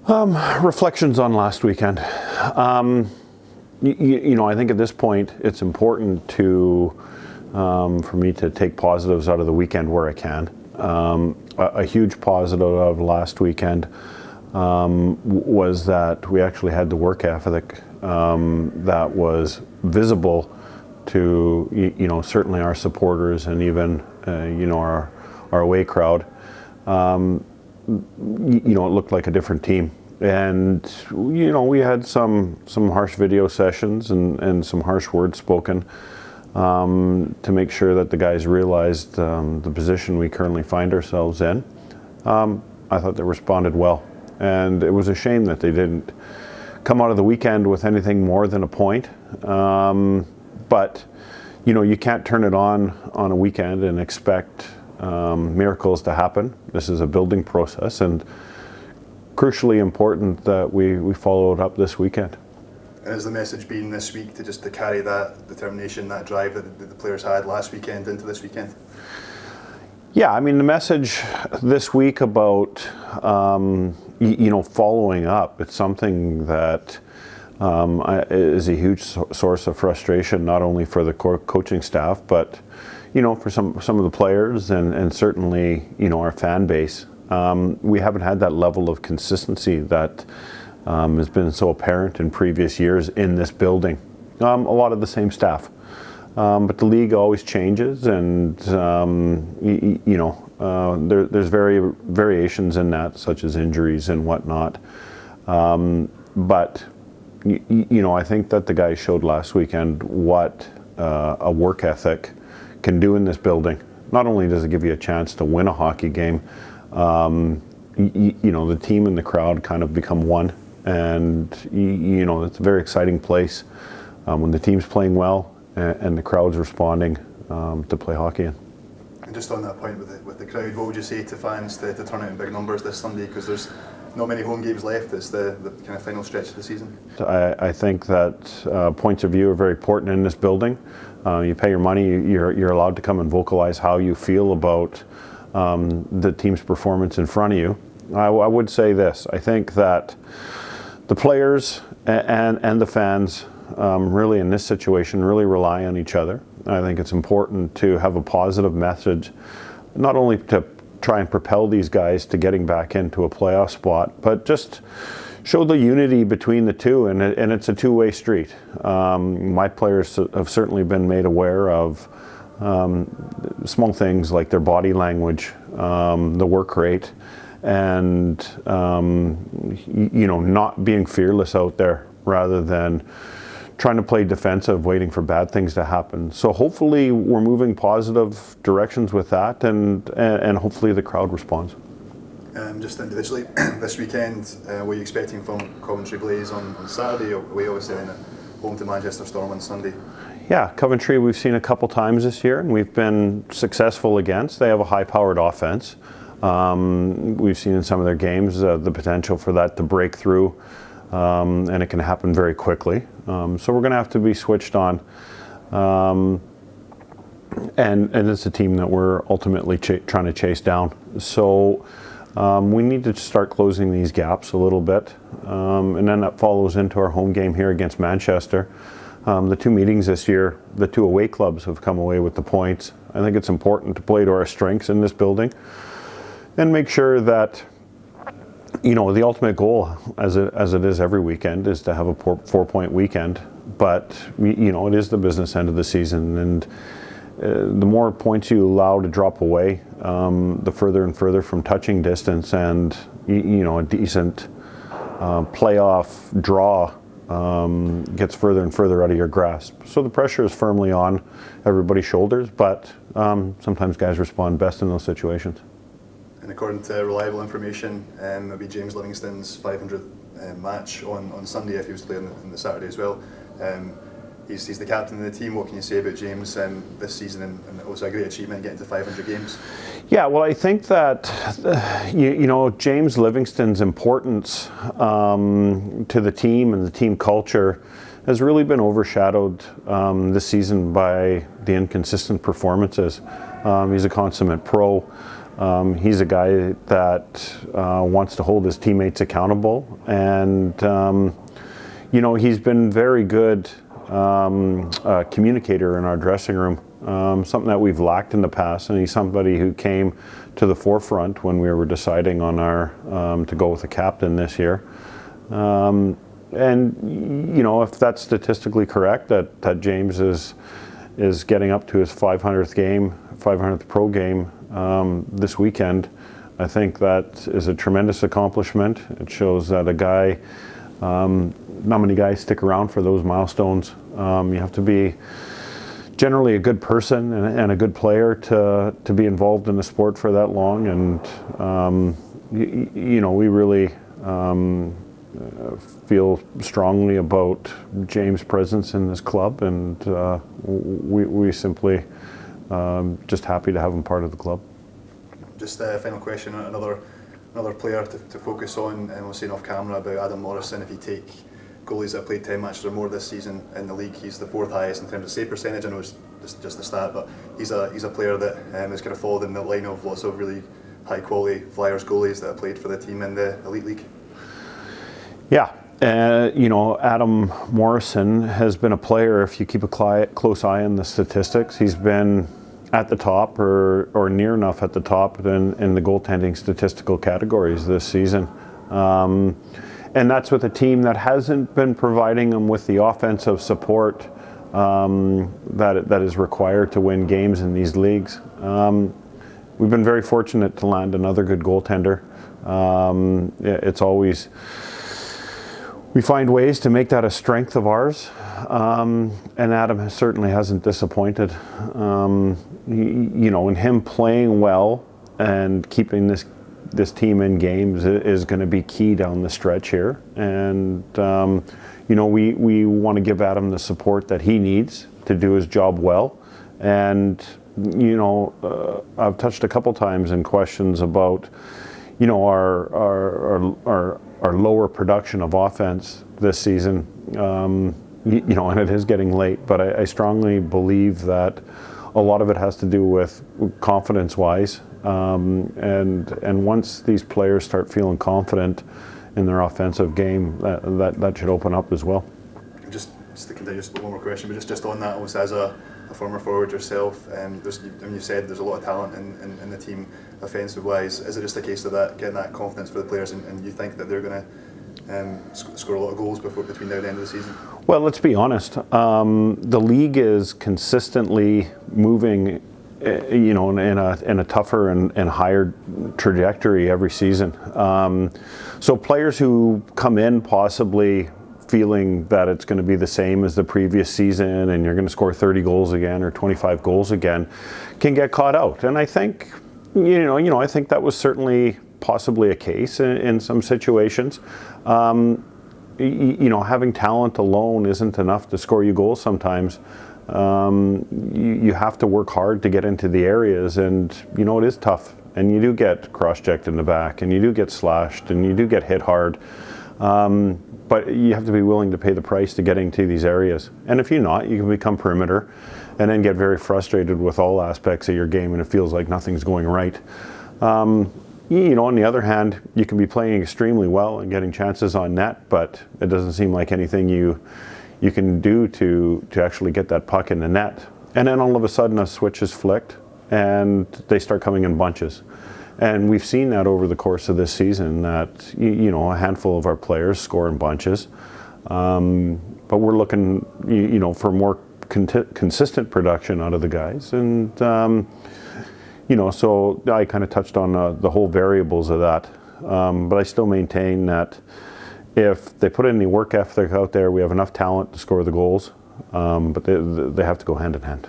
Reflections on last weekend. I think at this point it's important for me to take positives out of the weekend where I can. A huge positive of last weekend was that we actually had the work ethic that was visible to certainly our supporters and even our away crowd. It looked like a different team, and we had some harsh video sessions and some harsh words spoken to make sure that the guys realized the position we currently find ourselves in. I thought they responded well, and it was a shame that they didn't come out of the weekend with anything more than a point. But you can't turn it on a weekend and expect miracles to happen. This is a building process, and crucially important that we follow it up this weekend. And has the message been this week to carry that determination, that drive that the players had last weekend into this weekend? Yeah, I mean, the message this week about following up, it's something that is a huge source of frustration, not only for the coaching staff, but for some of the players and certainly our fan base. We haven't had that level of consistency that has been so apparent in previous years in this building. A lot of the same staff, but the league always changes, and there's variations in that, such as injuries and whatnot. But I think that the guys showed last weekend what a work ethic can do in this building. Not only does it give you a chance to win a hockey game, the team and the crowd kind of become one, and it's a very exciting place when the team's playing well and the crowd's responding to play hockey in. And just on that point with the crowd, what would you say to fans to turn out in big numbers this Sunday? Because there's not many home games left. It's the kind of final stretch of the season. I think that points of view are very important in this building. You pay your money, you're allowed to come and vocalize how you feel about the team's performance in front of you. I would say this: I think that the players and the fans really in this situation really rely on each other. I think it's important to have a positive message, not only to try and propel these guys to getting back into a playoff spot, but just show the unity between the two, and it's a two-way street. My players have certainly been made aware of small things like their body language, the work rate, and not being fearless out there rather than trying to play defensive, waiting for bad things to happen. So hopefully we're moving positive directions with that, and hopefully the crowd responds. Just individually, this weekend, what are you expecting from Coventry Blaze on Saturday? Away obviously in home to Manchester Storm on Sunday. Yeah, Coventry we've seen a couple times this year, and we've been successful against. They have a high-powered offense. We've seen in some of their games the potential for that to break through, and it can happen very quickly. So we're going to have to be switched on. And it's a team that we're ultimately trying to chase down. So we need to start closing these gaps a little bit. And then that follows into our home game here against Manchester. The two meetings this year, the two away clubs have come away with the points. I think it's important to play to our strengths in this building and make sure that the ultimate goal, as it is every weekend, is to have a 4-point weekend. But it is the business end of the season, and the more points you allow to drop away, the further and further from touching distance, and a decent playoff draw gets further and further out of your grasp. So the pressure is firmly on everybody's shoulders, but sometimes guys respond best in those situations. And according to reliable information, it'll be James Livingston's 500th match on Sunday if he was to play on the Saturday as well. He's the captain of the team. What can you say about James this season, and also a great achievement getting to 500 games? Yeah, well, I think that James Livingston's importance to the team and the team culture has really been overshadowed this season by the inconsistent performances. He's a consummate pro. He's a guy that wants to hold his teammates accountable, and he's been very good communicator in our dressing room, something that we've lacked in the past, and he's somebody who came to the forefront when we were deciding on our to go with a captain this year. And if that's statistically correct, that James is getting up to his 500th pro game this weekend, I think that is a tremendous accomplishment. It shows that a guy, not many guys stick around for those milestones. You have to be generally a good person and a good player to be involved in the sport for that long. And we really feel strongly about James' presence in this club, and we simply just happy to have him part of the club. Just a final question, another player to focus on, and we're saying off camera about Adam Morrison. If you take goalies that have played 10 matches or more this season in the league, he's the 4th highest in terms of save percentage. I know it's just a stat, but he's a player that has kind of followed in the line of lots of really high quality Flyers goalies that have played for the team in the Elite League. Yeah, Adam Morrison has been a player, if you keep a close eye on the statistics, he's been at the top or near enough at the top in the goaltending statistical categories this season. And that's with a team that hasn't been providing them with the offensive support that is required to win games in these leagues. We've been very fortunate to land another good goaltender. It's always, we find ways to make that a strength of ours, and Adam certainly hasn't disappointed. In him playing well and keeping this team in games is going to be key down the stretch here. And we want to give Adam the support that he needs to do his job well. And I've touched a couple times in questions about our lower production of offense this season, and it is getting late, but I strongly believe that a lot of it has to do with confidence-wise, and once these players start feeling confident in their offensive game, that should open up as well. Just to continue, just one more question, but just on that, also as a former forward yourself, you said there's a lot of talent in the team offensive-wise. Is it just a case of that getting that confidence for the players, and you think that they're going to score a lot of goals between now and the end of the season? Well, let's be honest. The league is consistently moving, in a tougher and higher trajectory every season. So players who come in possibly feeling that it's going to be the same as the previous season and you're going to score 30 goals again or 25 goals again can get caught out. And I think, I think that was certainly possibly a case in some situations. Having talent alone isn't enough to score you goals sometimes. You have to work hard to get into the areas, and it is tough, and you do get cross-checked in the back, and you do get slashed, and you do get hit hard. But you have to be willing to pay the price to getting to these areas. And if you're not, you can become perimeter and then get very frustrated with all aspects of your game, and it feels like nothing's going right. On the other hand, you can be playing extremely well and getting chances on net, but it doesn't seem like anything you can do to actually get that puck in the net. And then all of a sudden a switch is flicked and they start coming in bunches. And we've seen that over the course of this season, that a handful of our players score in bunches, but we're looking for more consistent production out of the guys. And so I kind of touched on the whole variables of that, but I still maintain that if they put any work ethic out there, we have enough talent to score the goals, but they have to go hand in hand.